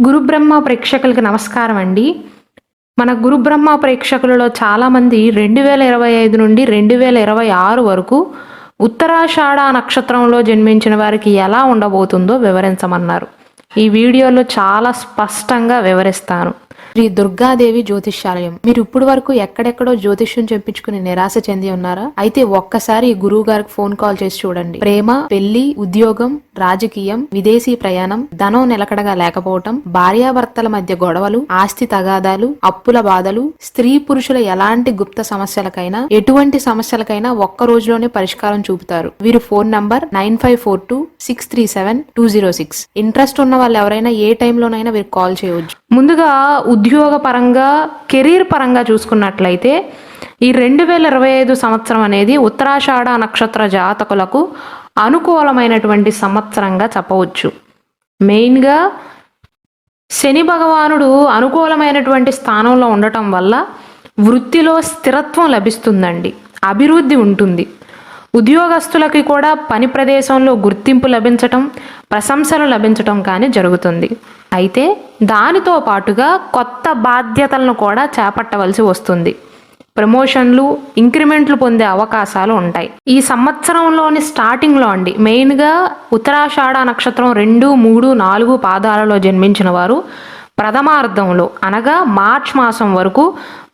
గురుబ్రహ్మ ప్రేక్షకులకి నమస్కారం అండి. మన గురుబ్రహ్మ ప్రేక్షకులలో చాలామంది 2025 నుండి 2026 వరకు ఉత్తరాషాఢ నక్షత్రంలో జన్మించిన వారికి ఎలా ఉండబోతుందో వివరించమన్నారు. ఈ వీడియోలో చాలా స్పష్టంగా వివరిస్తాను. శ్రీ దుర్గాదేవి జ్యోతిష్యాలయం. మీరు ఇప్పుడు వరకు ఎక్కడెక్కడో జ్యోతిష్యం చెప్పించుకుని నిరాశ చెంది ఉన్నారా? అయితే ఒక్కసారి గురువు గారికి ఫోన్ కాల్ చేసి చూడండి. ప్రేమ, పెళ్లి, ఉద్యోగం, రాజకీయం, విదేశీ ప్రయాణం, ధనం నిలకడగా లేకపోవటం, భార్యాభర్తల మధ్య గొడవలు, ఆస్తి తగాదాలు, అప్పుల బాధలు, స్త్రీ పురుషుల ఎలాంటి గుప్త సమస్యలకైనా, ఎటువంటి సమస్యలకైనా ఒక్క రోజులోనే పరిష్కారం చూపుతారు. వీరు ఫోన్ నంబర్ 9542637206. ఇంట్రెస్ట్ ఉన్న వాళ్ళు ఎవరైనా ఏ టైంలోనైనా వీరికి కాల్ చేయవచ్చు. ముందుగా ఉద్యోగ పరంగా, కెరీర్ పరంగా చూసుకున్నట్లయితే ఈ 2025 సంవత్సరం అనేది ఉత్తరాషాఢ నక్షత్ర జాతకులకు అనుకూలమైనటువంటి సంవత్సరంగా చెప్పవచ్చు. మెయిన్గా శని భగవానుడు అనుకూలమైనటువంటి స్థానంలో ఉండటం వల్ల వృత్తిలో స్థిరత్వం లభిస్తుందండి, అభివృద్ధి ఉంటుంది. ఉద్యోగస్తులకి కూడా పని ప్రదేశంలో గుర్తింపు లభించటం, ప్రశంసలు లభించటం కానీ జరుగుతుంది. అయితే దానితో పాటుగా కొత్త బాధ్యతలను కూడా చేపట్టవలసి వస్తుంది. ప్రమోషన్లు, ఇంక్రిమెంట్లు పొందే అవకాశాలు ఉంటాయి. ఈ సంవత్సరంలోని స్టార్టింగ్లో అండి, మెయిన్గా ఉత్తరాషాఢ నక్షత్రం 2, 3, 4 పాదాలలో జన్మించిన వారు ప్రథమార్థంలో అనగా మార్చ్ మాసం వరకు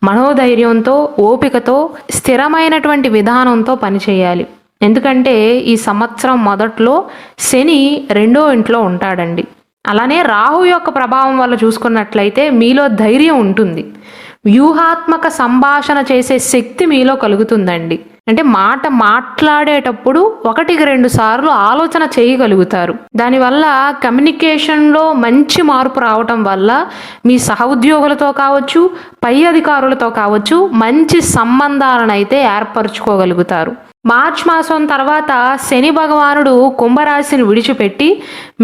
మనోధైర్యంతో, ఓపికతో, స్థిరమైనటువంటి విధానంతో పనిచేయాలి. ఎందుకంటే ఈ సంవత్సరం మొదట్లో శని 2వ ఇంట్లో ఉంటాడండి. అలానే రాహు యొక్క ప్రభావం వల్ల చూసుకున్నట్లయితే మీలో ధైర్యం ఉంటుంది, వ్యూహాత్మక సంభాషణ చేసే శక్తి మీలో కలుగుతుందండి. అంటే మాట్లాడేటప్పుడు 1-2 సార్లు ఆలోచన చేయగలుగుతారు. దానివల్ల కమ్యూనికేషన్లో మంచి మార్పు రావటం వల్ల మీ సహోద్యోగులతో కావచ్చు, పై అధికారులతో కావచ్చు, మంచి సంబంధాలను అయితే ఏర్పరచుకోగలుగుతారు. మార్చ్ మాసం తర్వాత శని భగవానుడు కుంభరాశిని విడిచిపెట్టి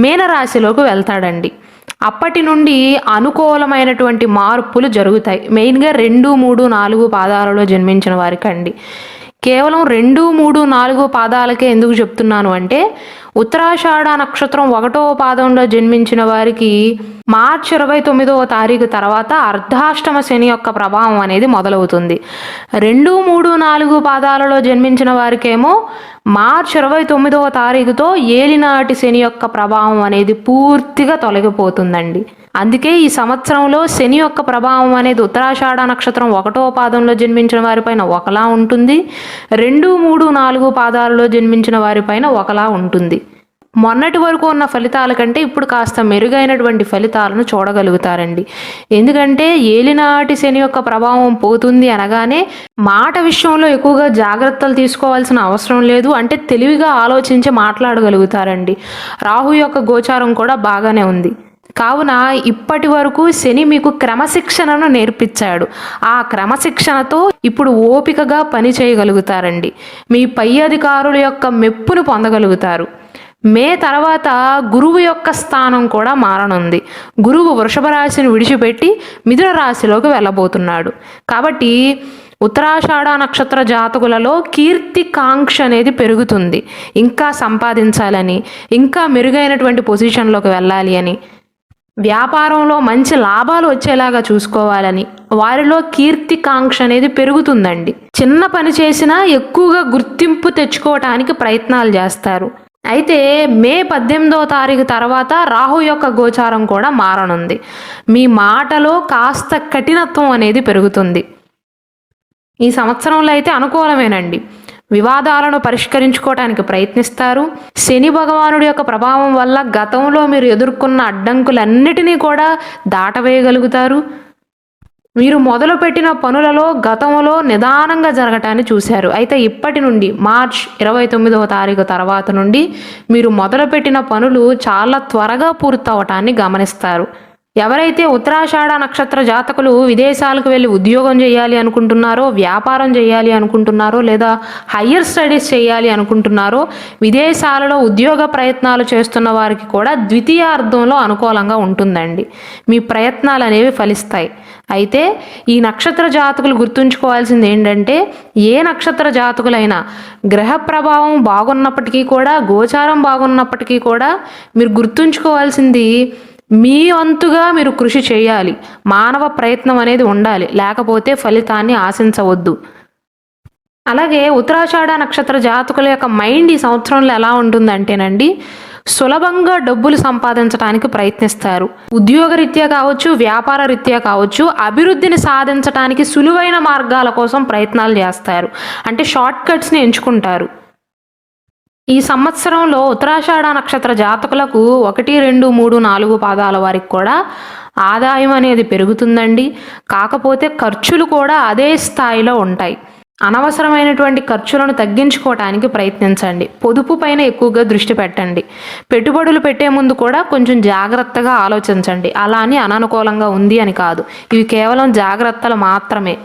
మీనరాశిలోకి వెళ్తాడండి. అప్పటి నుండి అనుకూలమైనటువంటి మార్పులు జరుగుతాయి. మెయిన్గా 2, 3, 4 పాదాలలో జన్మించిన వారికి అండి. కేవలం 2, 3, 4 పాదాలకే ఎందుకు చెప్తున్నాను అంటే, ఉత్తరాషాఢ నక్షత్రం 1వ పాదంలో జన్మించిన వారికి మార్చ్ 29వ తారీఖు తర్వాత అర్ధాష్టమ శని యొక్క ప్రభావం అనేది మొదలవుతుంది. 2, 3, 4 పాదాలలో జన్మించిన వారికేమో మార్చ్ 29వ తారీఖుతో ఏలినాటి శని యొక్క ప్రభావం అనేది పూర్తిగా తొలగిపోతుందండి. అందుకే ఈ సంవత్సరంలో శని యొక్క ప్రభావం అనేది ఉత్తరాషాఢ నక్షత్రం 1వ పాదంలో జన్మించిన వారిపైన ఒకలా ఉంటుంది, 2, 3, 4 పాదాలలో జన్మించిన వారిపైన ఒకలా ఉంటుంది. మొన్నటి వరకు ఉన్న ఫలితాల కంటే ఇప్పుడు కాస్త మెరుగైనటువంటి ఫలితాలను చూడగలుగుతారండి. ఎందుకంటే ఏలినాటి శని యొక్క ప్రభావం పోతుంది అనగానే మాట విషయంలో ఎక్కువగా జాగ్రత్తలు తీసుకోవాల్సిన అవసరం లేదు. అంటే తెలివిగా ఆలోచించి మాట్లాడగలుగుతారండి. రాహు యొక్క గోచారం కూడా బాగానే ఉంది. కావున ఇప్పటి వరకు శని మీకు క్రమశిక్షణను నేర్పించాడు. ఆ క్రమశిక్షణతో ఇప్పుడు ఓపికగా పని చేయగలుగుతారండి. మీ పై అధికారుల యొక్క మెప్పును పొందగలుగుతారు. మే తర్వాత గురువు యొక్క స్థానం కూడా మారనుంది. గురువు వృషభ రాశిని విడిచిపెట్టి మిథున రాశిలోకి వెళ్ళబోతున్నాడు. కాబట్టి ఉత్తరాషాఢ నక్షత్ర జాతకులలో కీర్తి కాంక్ష అనేది పెరుగుతుంది. ఇంకా సంపాదించాలని, ఇంకా మెరుగైనటువంటి పొజిషన్లోకి వెళ్ళాలి అని, వ్యాపారంలో మంచి లాభాలు వచ్చేలాగా చూసుకోవాలని వారిలో కీర్తి కాంక్ష అనేది పెరుగుతుందండి. చిన్న పని చేసినా ఎక్కువగా గుర్తింపు తెచ్చుకోవటానికి ప్రయత్నాలు చేస్తారు. అయితే మే 18వ తారీఖు తర్వాత రాహు యొక్క గోచారం కూడా మారనుంది. మీ మాటలో కాస్త కఠినత్వం అనేది పెరుగుతుంది. ఈ సంవత్సరంలో అయితే అనుకూలమేనండి. వివాదాలను పరిష్కరించుకోవడానికి ప్రయత్నిస్తారు. శని భగవానుడి యొక్క ప్రభావం వల్ల గతంలో మీరు ఎదుర్కొన్న అడ్డంకులన్నిటినీ కూడా దాటవేయగలుగుతారు. మీరు మొదలుపెట్టిన పనులలో గతంలో నిదానంగా జరగటాన్ని చూశారు. అయితే ఇప్పటి నుండి మార్చ్ 29వ తారీఖు తర్వాత నుండి మీరు మొదలుపెట్టిన పనులు చాలా త్వరగా పూర్తవటాన్ని గమనిస్తారు. ఎవరైతే ఉత్తరాషాఢ నక్షత్ర జాతకులు విదేశాలకు వెళ్ళి ఉద్యోగం చేయాలి అనుకుంటున్నారో, వ్యాపారం చేయాలి అనుకుంటున్నారో, లేదా హయ్యర్ స్టడీస్ చేయాలి అనుకుంటున్నారో, విదేశాలలో ఉద్యోగ ప్రయత్నాలు చేస్తున్న వారికి కూడా ద్వితీయార్థంలో అనుకూలంగా ఉంటుందండి. మీ ప్రయత్నాలు అనేవి ఫలిస్తాయి. అయితే ఈ నక్షత్ర జాతకులు గుర్తుంచుకోవాల్సింది ఏంటంటే, ఏ నక్షత్ర జాతకులైనా గ్రహ ప్రభావం బాగున్నప్పటికీ కూడా, గోచారం బాగున్నప్పటికీ కూడా మీరు గుర్తుంచుకోవాల్సింది మీ వంతుగా మీరు కృషి చేయాలి. మానవ ప్రయత్నం అనేది ఉండాలి. లేకపోతే ఫలితాన్ని ఆశించవద్దు. అలాగే ఉత్తరాషాఢ నక్షత్ర జాతకుల యొక్క మైండ్ ఈ సంవత్సరంలో ఎలా ఉంటుందంటేనండి, సులభంగా డబ్బులు సంపాదించడానికి ప్రయత్నిస్తారు. ఉద్యోగరీత్యా కావచ్చు, వ్యాపార రీత్యా కావచ్చు, అభివృద్ధిని సాధించడానికి సులువైన మార్గాల కోసం ప్రయత్నాలు చేస్తారు. అంటే షార్ట్ కట్స్ని ఎంచుకుంటారు. ఈ సంవత్సరంలో ఉత్తరాషాఢ నక్షత్ర జాతకులకు 1, 2, 3, 4 పాదాల వారికి కూడా ఆదాయం అనేది పెరుగుతుందండి. కాకపోతే ఖర్చులు కూడా అదే స్థాయిలో ఉంటాయి. అనవసరమైనటువంటి ఖర్చులను తగ్గించుకోవటానికి ప్రయత్నించండి. పొదుపు పైన ఎక్కువగా దృష్టి పెట్టండి. పెట్టుబడులు పెట్టే ముందు కూడా కొంచెం జాగ్రత్తగా ఆలోచించండి. అలా అని అననుకూలంగా ఉంది అని కాదు. ఇవి కేవలం జాగ్రత్తలు మాత్రమే.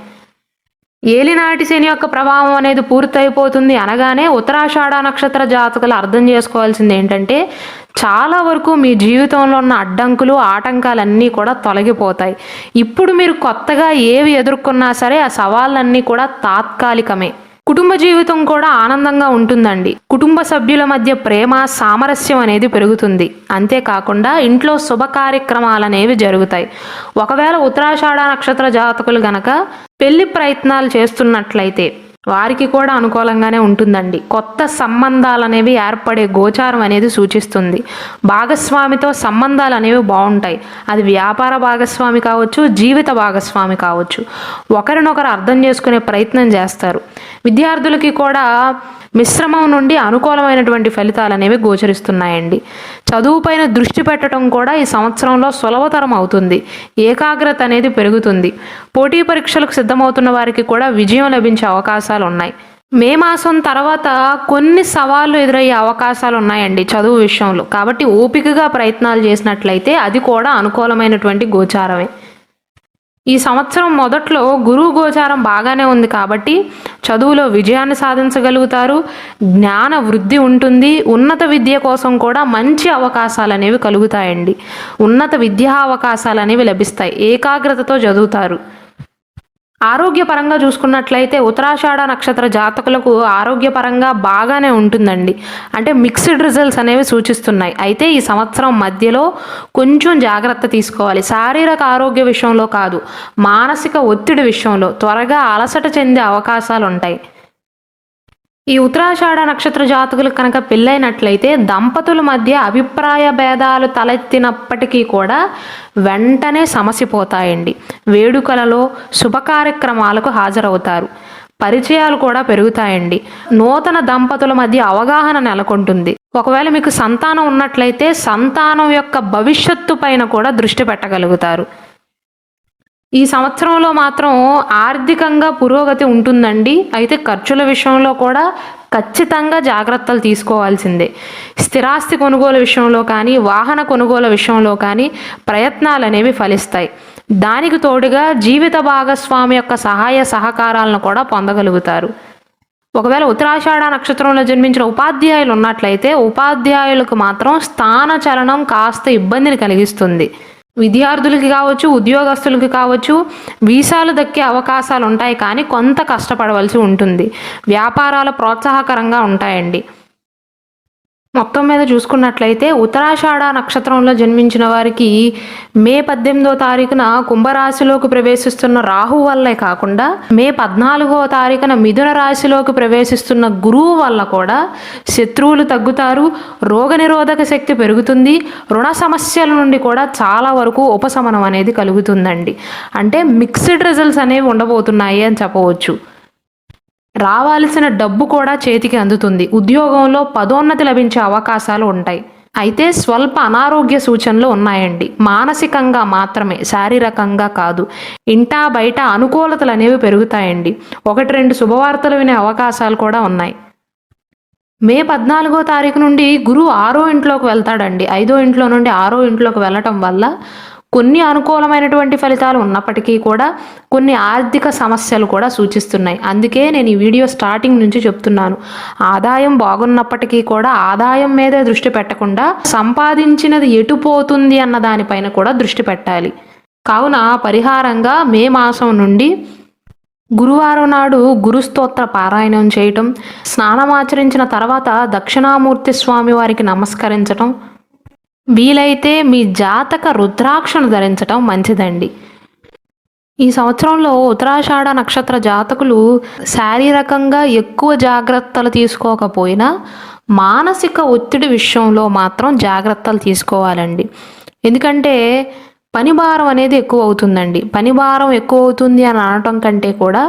ఏలినాటి శని యొక్క ప్రభావం అనేది పూర్తయిపోతుంది అనగానే ఉత్తరాషాఢ నక్షత్ర జాతకులు అర్థం చేసుకోవాల్సింది ఏంటంటే, చాలా వరకు మీ జీవితంలో ఉన్న అడ్డంకులు, ఆటంకాలన్నీ కూడా తొలగిపోతాయి. ఇప్పుడు మీరు కొత్తగా ఏవి ఎదుర్కొన్నా సరే ఆ సవాళ్ళన్నీ కూడా తాత్కాలికమే. కుటుంబ జీవితం కూడా ఆనందంగా ఉంటుందండి. కుటుంబ సభ్యుల మధ్య ప్రేమ, సామరస్యం అనేది పెరుగుతుంది. అంతేకాకుండా ఇంట్లో శుభ కార్యక్రమాలు అనేవి జరుగుతాయి. ఒకవేళ ఉత్తరాషాఢ నక్షత్ర జాతకులు గనక పెళ్లి ప్రయత్నాలు చేస్తున్నట్లయితే వారికి కూడా అనుకూలంగానే ఉంటుందండి. కొత్త సంబంధాలు అనేవి ఏర్పడే గోచారం అనేది సూచిస్తుంది. భాగస్వామితో సంబంధాలు అనేవి బాగుంటాయి. అది వ్యాపార భాగస్వామి కావచ్చు, జీవిత భాగస్వామి కావచ్చు. ఒకరినొకరు అర్థం చేసుకునే ప్రయత్నం చేస్తారు. విద్యార్థులకి కూడా మిశ్రమం నుండి అనుకూలమైనటువంటి ఫలితాలు అనేవి గోచరిస్తున్నాయండి. చదువుపైన దృష్టి పెట్టడం కూడా ఈ సంవత్సరంలో సులభతరం అవుతుంది. ఏకాగ్రత అనేది పెరుగుతుంది. పోటీ పరీక్షలకు సిద్ధమవుతున్న వారికి కూడా విజయం లభించే అవకాశాలు ఉన్నాయి. మే మాసం తర్వాత కొన్ని సవాళ్లు ఎదురయ్యే అవకాశాలు ఉన్నాయండి చదువు విషయంలో. కాబట్టి ఓపికగా ప్రయత్నాలు చేసినట్లయితే అది కూడా అనుకూలమైనటువంటి గోచారమే. ఈ సంవత్సరం మొదట్లో గురువు గోచారం బాగానే ఉంది కాబట్టి చదువులో విజయాన్ని సాధించగలుగుతారు. జ్ఞాన వృద్ధి ఉంటుంది. ఉన్నత విద్య కోసం కూడా మంచి అవకాశాలు అనేవి కలుగుతాయండి. ఉన్నత విద్యా అవకాశాలు అనేవి లభిస్తాయి. ఏకాగ్రతతో చదువుతారు. ఆరోగ్యపరంగా చూసుకున్నట్లయితే ఉత్తరాషాఢ నక్షత్ర జాతకులకు ఆరోగ్యపరంగా బాగానే ఉంటుందండి. అంటే మిక్స్డ్ రిజల్ట్స్ అనేవి సూచిస్తున్నాయి. అయితే ఈ సంవత్సరం మధ్యలో కొంచెం జాగ్రత్త తీసుకోవాలి. శారీరక ఆరోగ్య విషయంలో కాదు, మానసిక ఒత్తిడి విషయంలో త్వరగా అలసట చెందే అవకాశాలు ఉంటాయి. ఈ ఉత్తరాషాఢ నక్షత్ర జాతకులకు కనుక పెళ్ళైనట్లయితే దంపతుల మధ్య అభిప్రాయ భేదాలు తలెత్తినప్పటికీ కూడా వెంటనే సమసిపోతాయండి. వేడుకలలో శుభ కార్యక్రమాలకు హాజరవుతారు. పరిచయాలు కూడా పెరుగుతాయండి. నూతన దంపతుల మధ్య అవగాహన నెలకొంటుంది. ఒకవేళ మీకు సంతానం ఉన్నట్లయితే సంతానం యొక్క భవిష్యత్తు పైన కూడా దృష్టి పెట్టగలుగుతారు. ఈ సంవత్సరంలో మాత్రం ఆర్థికంగా పురోగతి ఉంటుందండి. అయితే ఖర్చుల విషయంలో కూడా ఖచ్చితంగా జాగ్రత్తలు తీసుకోవాల్సిందే. స్థిరాస్తి కొనుగోలు విషయంలో కానీ, వాహన కొనుగోలు విషయంలో కానీ ప్రయత్నాలు అనేవి ఫలిస్తాయి. దానికి తోడుగా జీవిత భాగస్వామి యొక్క సహాయ సహకారాలను కూడా పొందగలుగుతారు. ఒకవేళ ఉత్తరాషాఢ నక్షత్రంలో జన్మించిన ఉపాధ్యాయులు ఉన్నట్లయితే ఉపాధ్యాయులకు మాత్రం స్థాన చలనం కాస్త ఇబ్బందిని కలిగిస్తుంది. విద్యార్థులకి కావచ్చు, ఉద్యోగస్తులకి కావచ్చు వీసాలు దక్కే అవకాశాలు ఉంటాయి, కానీ కొంత కష్టపడవలసి ఉంటుంది. వ్యాపారాలు ప్రోత్సాహకరంగా ఉంటాయండి. మొత్తం మీద చూసుకున్నట్లయితే ఉత్తరాషాఢ నక్షత్రంలో జన్మించిన వారికి మే 18వ తారీఖున కుంభరాశిలోకి ప్రవేశిస్తున్న రాహు వల్లే కాకుండా మే 14వ తారీఖున మిథున రాశిలోకి ప్రవేశిస్తున్న గురువు వల్ల కూడా శత్రువులు తగ్గుతారు. రోగనిరోధక శక్తి పెరుగుతుంది. రుణ సమస్యల నుండి కూడా చాలా వరకు ఉపశమనం అనేది కలుగుతుందండి. అంటే మిక్స్డ్ రిజల్ట్స్ అనేవి ఉండబోతున్నాయి అని చెప్పవచ్చు. రావాల్సిన డబ్బు కూడా చేతికి అందుతుంది. ఉద్యోగంలో పదోన్నతి లభించే అవకాశాలు ఉంటాయి. అయితే స్వల్ప అనారోగ్య సూచనలు ఉన్నాయండి. మానసికంగా మాత్రమే, శారీరకంగా కాదు. ఇంటా బయట అనుకూలతలు అనేవి పెరుగుతాయండి. 1-2 శుభవార్తలు వినే అవకాశాలు కూడా ఉన్నాయి. మే 14వ తారీఖు నుండి గురువు 6వ ఇంట్లోకి వెళ్తాడండి. 5వ ఇంట్లో నుండి 6వ ఇంట్లోకి వెళ్ళటం వల్ల కొన్ని అనుకూలమైనటువంటి ఫలితాలు ఉన్నప్పటికీ కూడా కొన్ని ఆర్థిక సమస్యలు కూడా సూచిస్తున్నాయి. అందుకే నేను ఈ వీడియో స్టార్టింగ్ నుంచి చెప్తున్నాను, ఆదాయం బాగున్నప్పటికీ కూడా ఆదాయం మీదే దృష్టి పెట్టకుండా సంపాదించినది ఎటు పోతుంది అన్న దానిపైన కూడా దృష్టి పెట్టాలి. కావున పరిహారంగా మే మాసం నుండి గురువారం నాడు గురుస్తోత్ర పారాయణం చేయటం, స్నానమాచరించిన తర్వాత దక్షిణామూర్తి స్వామి వారికి నమస్కరించటం, వీలైతే మీ జాతక రుద్రాక్షను ధరించటం మంచిదండి. ఈ సంవత్సరంలో ఉత్తరాషాఢ నక్షత్ర జాతకులు శారీరకంగా ఎక్కువ జాగ్రత్తలు తీసుకోకపోయినా మానసిక ఒత్తిడి విషయంలో మాత్రం జాగ్రత్తలు తీసుకోవాలండి. ఎందుకంటే పని భారం అనేది ఎక్కువ అవుతుందండి. పని భారం ఎక్కువ అవుతుంది అని అనటం కంటే కూడా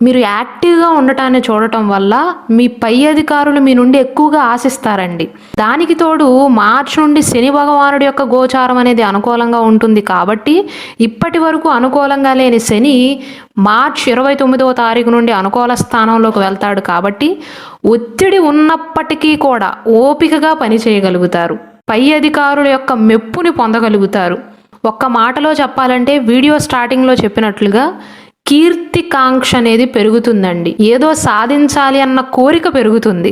మీరు యాక్టివ్గా ఉండటాన్ని చూడటం వల్ల మీ పై అధికారులు మీ నుండి ఎక్కువగా ఆశిస్తారండి. దానికి తోడు మార్చి నుండి శని భగవానుడి యొక్క గోచారం అనేది అనుకూలంగా ఉంటుంది కాబట్టి ఇప్పటి వరకు అనుకూలంగా లేని శని మార్చి 29వ తారీఖు నుండి అనుకూల స్థానంలోకి వెళ్తాడు కాబట్టి ఒత్తిడి ఉన్నప్పటికీ కూడా ఓపికగా పని చేయగలుగుతారు. పై అధికారుల యొక్క మెప్పుని పొందగలుగుతారు. ఒక్క మాటలో చెప్పాలంటే వీడియో స్టార్టింగ్లో చెప్పినట్లుగా కీర్తికాంక్ష అనేది పెరుగుతుందండి. ఏదో సాధించాలి అన్న కోరిక పెరుగుతుంది.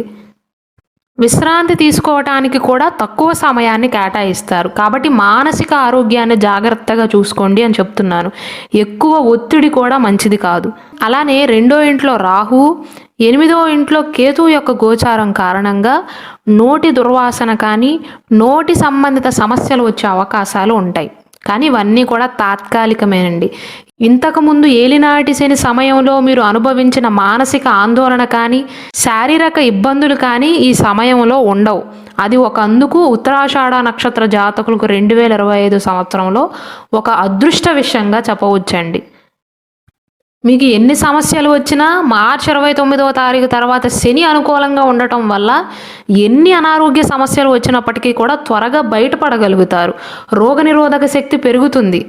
విశ్రాంతి తీసుకోవటానికి కూడా తక్కువ సమయాన్ని కేటాయిస్తారు. కాబట్టి మానసిక ఆరోగ్యాన్ని జాగ్రత్తగా చూసుకోండి అని చెప్తున్నాను. ఎక్కువ ఒత్తిడి కూడా మంచిది కాదు. అలానే 2వ ఇంట్లో రాహువు, 8వ ఇంట్లో కేతువు యొక్క గోచారం కారణంగా నోటి దుర్వాసన కానీ నోటి సంబంధిత సమస్యలు వచ్చే అవకాశాలు ఉంటాయి. కానీ ఇవన్నీ కూడా తాత్కాలికమేనండి. ఇంతకుముందు ఏలినాటి శని సమయంలో మీరు అనుభవించిన మానసిక ఆందోళన కానీ శారీరక ఇబ్బందులు కానీ ఈ సమయంలో ఉండవు. అది ఒక అందుకు ఉత్తరాషాఢ నక్షత్ర జాతకులకు 2025 సంవత్సరంలో ఒక అదృష్ట విషయంగా చెప్పవచ్చండి. మీకు ఎన్ని సమస్యలు వచ్చినా మార్చి 29వ తారీఖు తర్వాత శని అనుకూలంగా ఉండటం వల్ల ఎన్ని అనారోగ్య సమస్యలు వచ్చినప్పటికీ కూడా త్వరగా బయటపడగలుగుతారు. రోగనిరోధక శక్తి పెరుగుతుంది.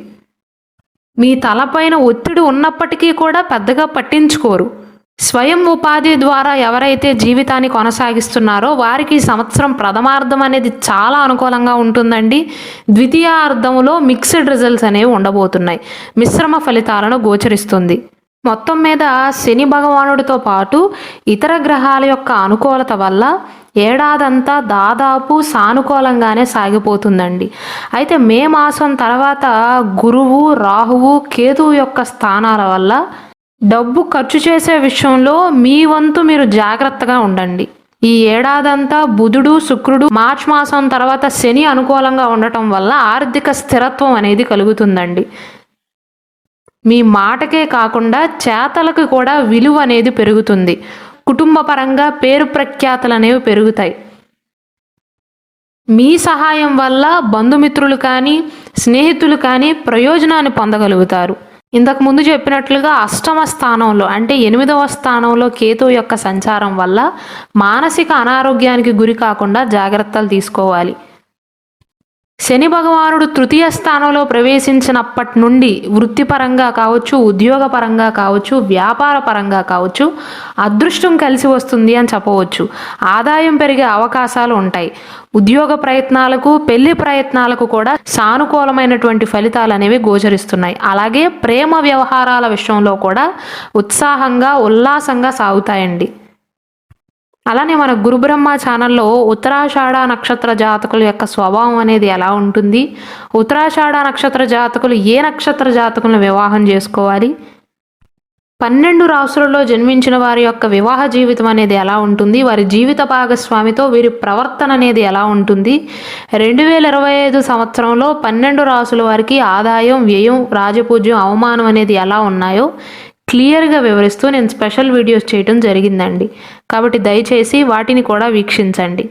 మీ తలపైన ఒత్తిడి ఉన్నప్పటికీ కూడా పెద్దగా పట్టించుకోరు. స్వయం ఉపాధి ద్వారా ఎవరైతే జీవితాన్ని కొనసాగిస్తున్నారో వారికి ఈ సంవత్సరం ప్రథమార్థం అనేది చాలా అనుకూలంగా ఉంటుందండి. ద్వితీయార్థంలో మిక్స్డ్ రిజల్ట్స్ అనేవి ఉండబోతున్నాయి. మిశ్రమ ఫలితాలను గోచరిస్తుంది. మొత్తం మీద శని భగవానుడితో పాటు ఇతర గ్రహాల యొక్క అనుకూలత వల్ల ఏడాదంతా దాదాపు సానుకూలంగానే సాగిపోతుందండి. అయితే మే మాసం తర్వాత గురువు, రాహువు, కేతువు యొక్క స్థానాల వల్ల డబ్బు ఖర్చు చేసే విషయంలో మీ వంతు మీరు జాగ్రత్తగా ఉండండి. ఈ ఏడాదంతా బుధుడు, శుక్రుడు, మార్చి మాసం తర్వాత శని అనుకూలంగా ఉండటం వల్ల ఆర్థిక స్థిరత్వం అనేది కలుగుతుందండి. మీ మాటకే కాకుండా చేతలకు కూడా విలువ అనేది పెరుగుతుంది. కుటుంబ పరంగా పేరు ప్రఖ్యాతలు అనేవి పెరుగుతాయి. మీ సహాయం వల్ల బంధుమిత్రులు కానీ స్నేహితులు కానీ ప్రయోజనాన్ని పొందగలుగుతారు. ఇంతకు ముందు చెప్పినట్లుగా అష్టమ స్థానంలో అంటే 8వ స్థానంలో కేతువు యొక్క సంచారం వల్ల మానసిక అనారోగ్యానికి గురి కాకుండా జాగ్రత్తలు తీసుకోవాలి. శని భగవానుడు తృతీయ స్థానంలో ప్రవేశించినప్పటి నుండి వృత్తిపరంగా కావచ్చు, ఉద్యోగపరంగా కావచ్చు, వ్యాపార పరంగా కావచ్చు అదృష్టం కలిసి వస్తుంది అని చెప్పవచ్చు. ఆదాయం పెరిగే అవకాశాలు ఉంటాయి. ఉద్యోగ ప్రయత్నాలకు, పెళ్లి ప్రయత్నాలకు కూడా సానుకూలమైనటువంటి ఫలితాలు అనేవి గోచరిస్తున్నాయి. అలాగే ప్రేమ వ్యవహారాల విషయంలో కూడా ఉత్సాహంగా, ఉల్లాసంగా సాగుతాయండి. అలానే మన గురుబ్రహ్మ ఛానల్లో ఉత్తరాషాఢ నక్షత్ర జాతకుల యొక్క స్వభావం అనేది ఎలా ఉంటుంది, ఉత్తరాషాఢ నక్షత్ర జాతకులు ఏ నక్షత్ర జాతకులను వివాహం చేసుకోవాలి, 12 రాసులలో జన్మించిన వారి యొక్క వివాహ జీవితం అనేది ఎలా ఉంటుంది, వారి జీవిత భాగస్వామితో వీరి ప్రవర్తన అనేది ఎలా ఉంటుంది, 2025 సంవత్సరంలో 12 రాసుల వారికి ఆదాయం, వ్యయం, రాజపూజ్యం, అవమానం అనేది ఎలా ఉన్నాయో క్లియర్గా వివరిస్తూ నేను స్పెషల్ వీడియోస్ చేయడం జరిగిందండి. కాబట్టి దయచేసి వాటిని కూడా వీక్షించండి.